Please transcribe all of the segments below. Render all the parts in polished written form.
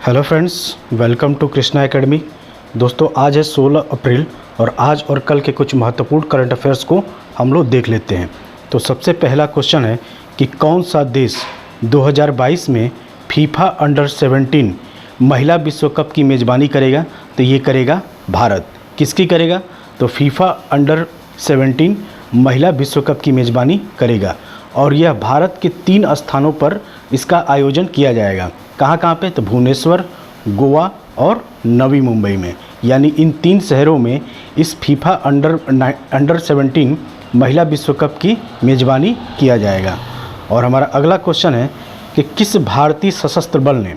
Hello friends, welcome to Krishna academy. दोस्तों, आज है 16 अप्रैल और आज और कल के कुछ महत्वपूर्ण करंट अफेयर्स को हम लोग देख लेते हैं। तो सबसे पहला क्वेश्चन है कि कौन सा देश 2022 में फीफा अंडर 17 महिला विश्व कप की मेज़बानी करेगा? तो ये करेगा भारत। किसकी करेगा? तो फीफा अंडर 17 महिला विश्व कप की मेज़बानी करेगा और यह भारत के 3 स्थानों पर इसका आयोजन किया जाएगा। कहाँ कहाँ पे? तो भुवनेश्वर, गोवा और नवी मुंबई में, यानी इन 3 शहरों में इस फीफा अंडर 17 महिला विश्व कप की मेज़बानी किया जाएगा। और हमारा अगला क्वेश्चन है कि किस भारतीय सशस्त्र बल ने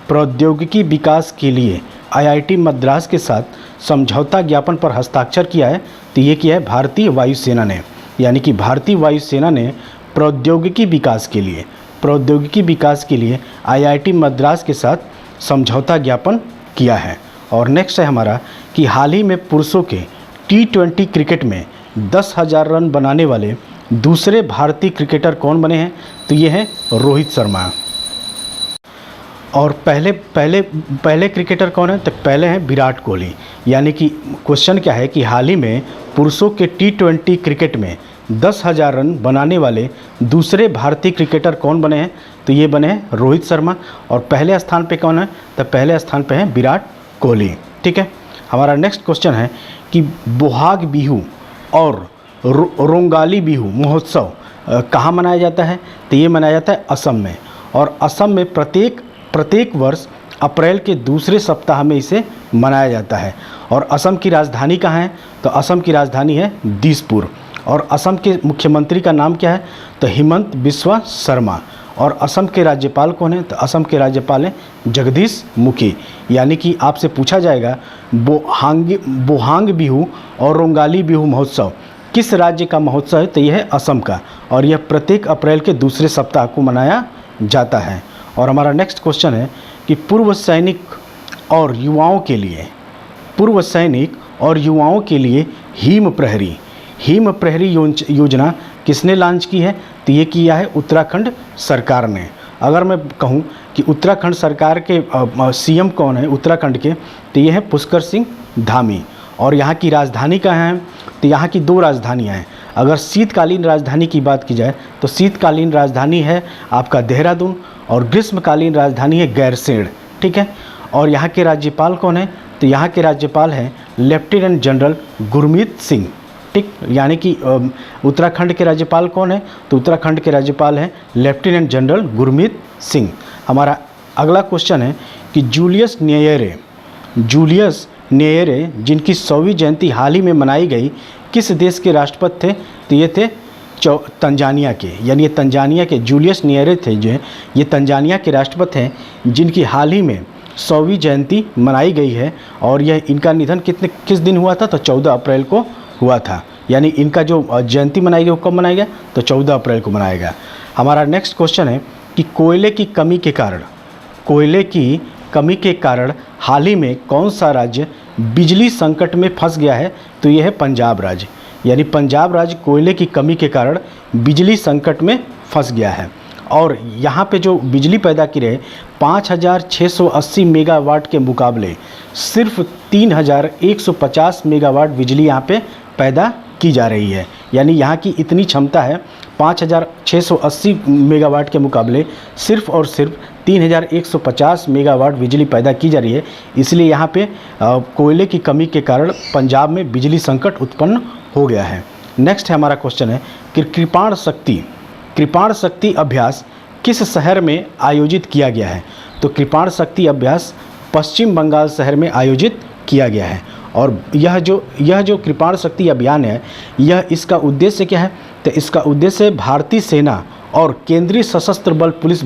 प्रौद्योगिकी विकास के लिए आईआईटी मद्रास के साथ समझौता ज्ञापन पर हस्ताक्षर किया है? तो ये किया है भारतीय वायुसेना ने, यानी कि भारतीय वायुसेना ने प्रौद्योगिकी विकास के लिए आईआईटी मद्रास के साथ समझौता ज्ञापन किया है। और नेक्स्ट है हमारा कि हाल ही में पुरुषों के T20 क्रिकेट में 10,000 रन बनाने वाले दूसरे भारतीय क्रिकेटर कौन बने हैं? तो ये हैं रोहित शर्मा। और पहले क्रिकेटर कौन है? तो पहले हैं विराट कोहली। यानी कि क्वेश्चन क्या है कि हाल ही में पुरुषों के T20 क्रिकेट में 10,000 रन बनाने वाले दूसरे भारतीय क्रिकेटर कौन बने हैं? तो ये बने हैं रोहित शर्मा। और पहले स्थान पे कौन है? तो पहले स्थान पे है विराट कोहली। ठीक है। हमारा नेक्स्ट क्वेश्चन है कि बोहाग बिहू और रोंगाली बिहू महोत्सव कहाँ मनाया जाता है? तो ये मनाया जाता है असम में। और असम में प्रत्येक वर्ष अप्रैल के दूसरे सप्ताह में इसे मनाया जाता है। और असम की राजधानी कहाँ है? तो असम की राजधानी है दिसपुर। और असम के मुख्यमंत्री का नाम क्या है? तो हिमंत बिस्वा शर्मा। और असम के राज्यपाल कौन है? तो असम के राज्यपाल हैं जगदीश मुखी। यानी कि आपसे पूछा जाएगा बोहांग बिहू और रोंगाली बिहू महोत्सव किस राज्य का महोत्सव है? तो यह है असम का और यह प्रत्येक अप्रैल के दूसरे सप्ताह को मनाया जाता है। और हमारा नेक्स्ट क्वेश्चन है कि पूर्व सैनिक और युवाओं के लिए हिम प्रहरी योजना किसने लॉन्च की है? तो ये किया है उत्तराखंड सरकार ने। अगर मैं कहूँ कि उत्तराखंड सरकार के सीएम कौन है उत्तराखंड के? तो ये है पुष्कर सिंह धामी। और यहाँ की राजधानी कहाँ है? तो यहाँ की 2 राजधानियाँ हैं। अगर शीतकालीन राजधानी की बात की जाए तो शीतकालीन राजधानी है आपका देहरादून और ग्रीष्मकालीन राजधानी है गैरसैंण। ठीक है। और यहाँ के राज्यपाल कौन है? तो यहाँ के राज्यपाल हैं लेफ्टिनेंट जनरल गुरमीत सिंह। ठीक। यानी कि उत्तराखंड के राज्यपाल कौन है? तो उत्तराखंड के राज्यपाल हैं लेफ्टिनेंट जनरल गुरमीत सिंह। हमारा अगला क्वेश्चन है कि जूलियस न्येरे जिनकी 100वीं जयंती हाल ही में मनाई गई किस देश के राष्ट्रपति थे? तो ये थे तंजानिया के। यानी ये तंजानिया के जूलियस न्येरे थे जो ये तंजानिया के राष्ट्रपति हैं जिनकी हाल ही में 100वीं जयंती मनाई गई है। और यह इनका निधन किस दिन हुआ था? तो 14 अप्रैल को हुआ था। यानी इनका जो जयंती मनाई गई वो कब मनाया गया? तो 14 अप्रैल को मनाया गया। हमारा नेक्स्ट क्वेश्चन है कि कोयले की कमी के कारण हाल ही में कौन सा राज्य बिजली संकट में फंस गया है? तो ये है पंजाब राज्य। यानी पंजाब राज्य कोयले की कमी के कारण बिजली संकट में फंस गया है। और यहाँ पे जो बिजली पैदा की रहे 5,680 मेगावाट के मुकाबले सिर्फ 3,150 मेगावाट बिजली यहाँ पे पैदा की जा रही है। यानी यहाँ की इतनी क्षमता है 5,680 मेगावाट के मुकाबले सिर्फ और सिर्फ 3,150 मेगावाट बिजली पैदा की जा रही है। इसलिए यहाँ पे कोयले की कमी के कारण पंजाब में बिजली संकट उत्पन्न हो गया है। नेक्स्ट है हमारा क्वेश्चन है कि कृपाण शक्ति अभ्यास किस शहर में आयोजित किया गया है? तो कृपाण शक्ति अभ्यास पश्चिम बंगाल शहर में आयोजित किया गया है। और यह जो कृपाण शक्ति अभियान है इसका उद्देश्य क्या है? तो इसका उद्देश्य भारतीय सेना और केंद्रीय सशस्त्र पुलिस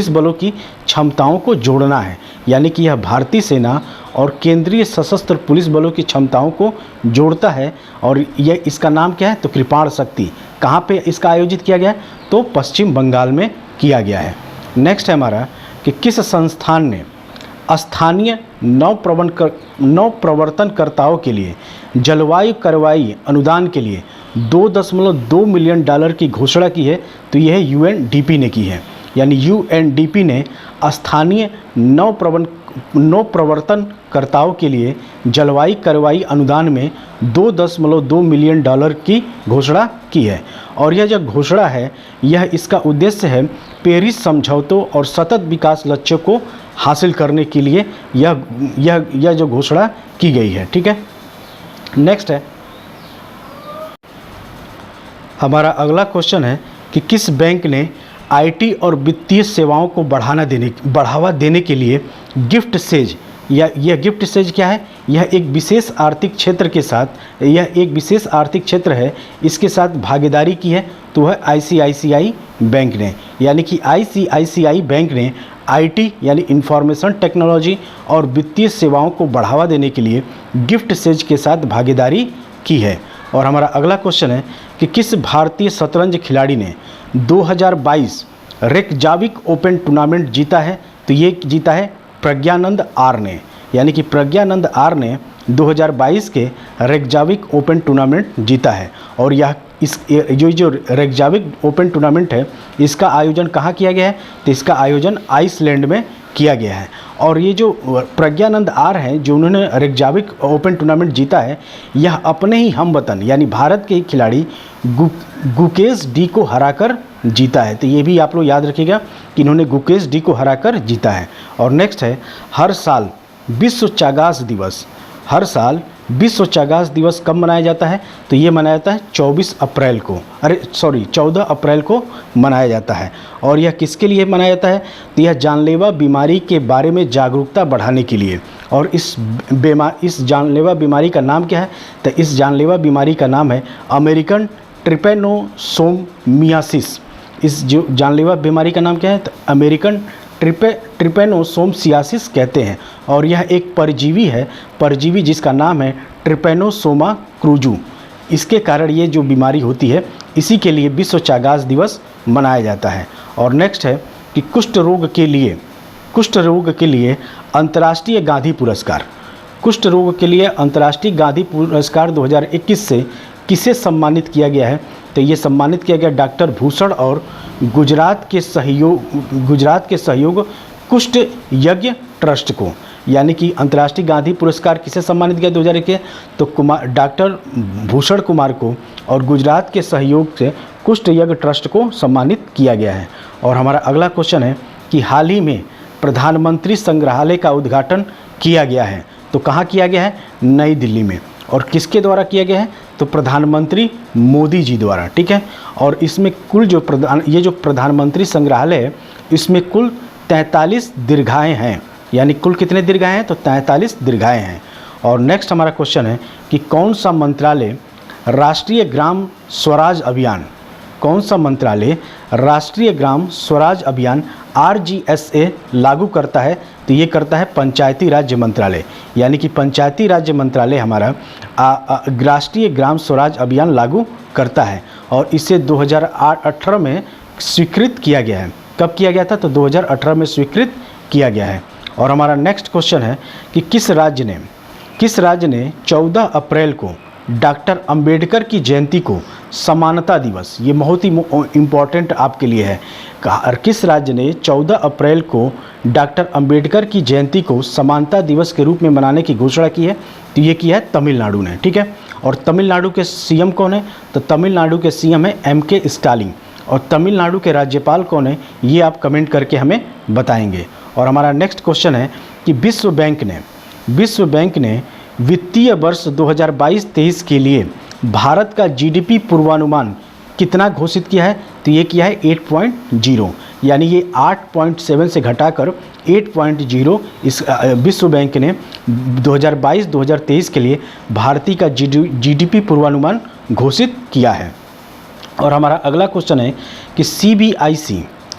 बलों की क्षमताओं को जोड़ना है। यानी कि यह भारतीय सेना और केंद्रीय सशस्त्र पुलिस बलों की क्षमताओं को जोड़ता है। और यह इसका नाम क्या है? तो कृपाण शक्ति। कहाँ पे इसका आयोजित किया गया है? तो पश्चिम बंगाल में किया गया है। नेक्स्ट है हमारा कि किस संस्थान ने स्थानीय नवप्रवर्तनकर्ताओं के लिए जलवायु कार्रवाई अनुदान के लिए $2.2 मिलियन की घोषणा की है? तो यह यूएनडीपी ने की है। यानी यूएनडीपी ने स्थानीय नवप्रवर्तनकर्ताओं के लिए जलवायु कार्रवाई अनुदान में $2.2 मिलियन की घोषणा की है। और यह जो घोषणा है, यह इसका उद्देश्य है पेरिस समझौतों और सतत विकास लक्ष्यों को हासिल करने के लिए यह जो घोषणा की गई है। ठीक है, नेक्स्ट है हमारा अगला क्वेश्चन है कि किस बैंक ने आईटी और वित्तीय सेवाओं को बढ़ावा देने के लिए गिफ्ट सेज, या यह गिफ्ट सेज क्या है, यह एक विशेष आर्थिक क्षेत्र के साथ, यह एक विशेष आर्थिक क्षेत्र है, इसके साथ भागीदारी की है, तो वह आईसीआईसीआई बैंक ने, यानी कि आईसीआईसीआई बैंक ने आईटी यानी इंफॉर्मेशन टेक्नोलॉजी और वित्तीय सेवाओं को बढ़ावा देने के लिए गिफ्ट सेज के साथ भागीदारी की है। और हमारा अगला क्वेश्चन है कि किस भारतीय शतरंज खिलाड़ी ने 2022 रेकजाविक ओपन टूर्नामेंट जीता है, तो ये जीता है प्रज्ञानंद आर ने, यानी कि प्रज्ञानंद आर ने 2022 के रेकजाविक ओपन टूर्नामेंट जीता है। और यह जो रेकजाविक ओपन टूर्नामेंट है, इसका आयोजन कहाँ किया गया है, तो इसका आयोजन आइसलैंड में किया गया है। और ये जो प्रज्ञानंद आर हैं, जो उन्होंने रेकजाविक ओपन टूर्नामेंट जीता है, यह अपने ही हमवतन यानी भारत के खिलाड़ी गुकेश डी को हराकर जीता है। तो ये भी आप लोग याद रखिएगा कि इन्होंने गुकेश डी को हराकर जीता है। और नेक्स्ट है हर साल विश्व चागास दिवस, हर साल विश्व चागास दिवस कब मनाया जाता है, तो ये मनाया जाता है 14 अप्रैल को मनाया जाता है। और यह किसके लिए मनाया जाता है, तो यह जानलेवा बीमारी के बारे में जागरूकता बढ़ाने के लिए। और इस जानलेवा बीमारी का नाम क्या है, तो इस जानलेवा बीमारी का नाम है अमेरिकन ट्रिपेनोसोमियासिस। इस जो जानलेवा बीमारी का नाम क्या है, तो अमेरिकन ट्रिपेनोसोमसियासिस कहते हैं। और यह एक परजीवी है, परजीवी जिसका नाम है ट्रिपेनोसोमा क्रूजू। इसके कारण ये जो बीमारी होती है, इसी के लिए विश्व चागास दिवस मनाया जाता है। और नेक्स्ट है कि कुष्ठ रोग के लिए अंतर्राष्ट्रीय गांधी पुरस्कार, कुष्ठ रोग के लिए अंतर्राष्ट्रीय गांधी पुरस्कार 2021 से किसे सम्मानित किया गया है, तो ये सम्मानित किया गया डॉक्टर भूषण और गुजरात के सहयोग कुष्ठ यज्ञ ट्रस्ट को। यानी कि अंतर्राष्ट्रीय गांधी पुरस्कार किसे सम्मानित किया 2021, तो डॉक्टर भूषण कुमार को और गुजरात के सहयोग से कुष्ठ यज्ञ ट्रस्ट को सम्मानित किया गया है। और हमारा अगला क्वेश्चन है कि हाल ही में प्रधानमंत्री संग्रहालय का उद्घाटन किया गया है, तो कहाँ किया गया है, नई दिल्ली में। और किसके द्वारा किया गया है, तो प्रधानमंत्री मोदी जी द्वारा। ठीक है, और इसमें कुल जो प्रधानमंत्री संग्रहालय है, इसमें कुल 43 दीर्घाएँ हैं, यानी कुल कितने दीर्घाएँ हैं, तो 43 दीर्घाएँ हैं। और नेक्स्ट हमारा क्वेश्चन है कि कौन सा मंत्रालय राष्ट्रीय ग्राम स्वराज अभियान RGSA लागू करता है, तो ये करता है पंचायती राज्य मंत्रालय। यानी कि पंचायती राज्य मंत्रालय हमारा राष्ट्रीय ग्राम स्वराज अभियान लागू करता है। और इसे 2018 में स्वीकृत किया गया है। कब किया गया था, तो 2018 में स्वीकृत किया गया है। और हमारा नेक्स्ट क्वेश्चन है कि किस राज्य ने 14 अप्रैल को डॉक्टर अंबेडकर की जयंती को समानता दिवस, ये बहुत ही इम्पॉर्टेंट आपके लिए है, किस राज्य ने 14 अप्रैल को डॉक्टर अंबेडकर की जयंती को समानता दिवस के रूप में मनाने की घोषणा की है, तो ये किया है तमिलनाडु ने। ठीक है, और तमिलनाडु के सीएम कौन है, तो तमिलनाडु के सीएम है MK स्टालिन। और तमिलनाडु के राज्यपाल कौन है, ये आप कमेंट करके हमें बताएंगे। और हमारा नेक्स्ट क्वेश्चन है कि विश्व बैंक ने वित्तीय वर्ष 2022-23 के लिए भारत का GDP पूर्वानुमान कितना घोषित किया है, तो ये किया है 8.0, यानी ये 8.7 से घटाकर 8.0 इस विश्व बैंक ने 2022-2023 के लिए भारतीय का GDP पूर्वानुमान घोषित किया है। और हमारा अगला क्वेश्चन है कि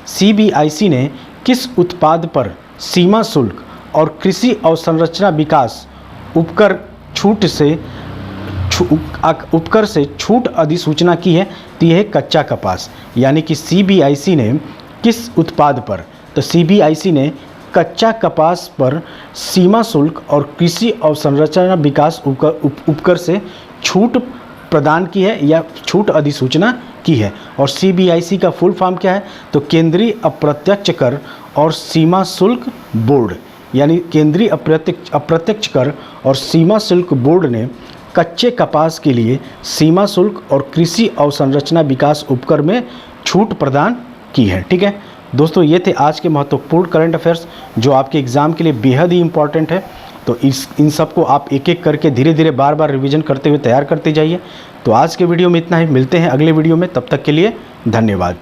CBIC ने किस उत्पाद पर सीमा शुल्क और कृषि अवसंरचना विकास उपकर से छूट अधिसूचना की है, तो यह है कच्चा कपास। यानी कि CBIC ने किस उत्पाद पर, तो CBIC ने कच्चा कपास पर सीमा शुल्क और कृषि अवसंरचना विकास उपकर से छूट प्रदान की है या छूट अधिसूचना की है। और CBIC का फुल फॉर्म क्या है? तो केंद्रीय अप्रत्यक्ष कर और सीमा शुल्क बोर्ड, यानी केंद्रीय अप्रत्यक्ष कर और सीमा शुल्क बोर्ड ने कच्चे कपास के लिए सीमा शुल्क और कृषि अवसंरचना विकास उपकर में छूट प्रदान की है। ठीक है दोस्तों, ये थे आज के महत्वपूर्ण करंट अफेयर्स जो आपके एग्ज़ाम के लिए बेहद ही इंपॉर्टेंट है। तो इन सब को आप एक एक करके धीरे धीरे बार बार रिवीजन करते हुए तैयार करते जाइए। तो आज के वीडियो में इतना ही, मिलते हैं अगले वीडियो में, तब तक के लिए धन्यवाद।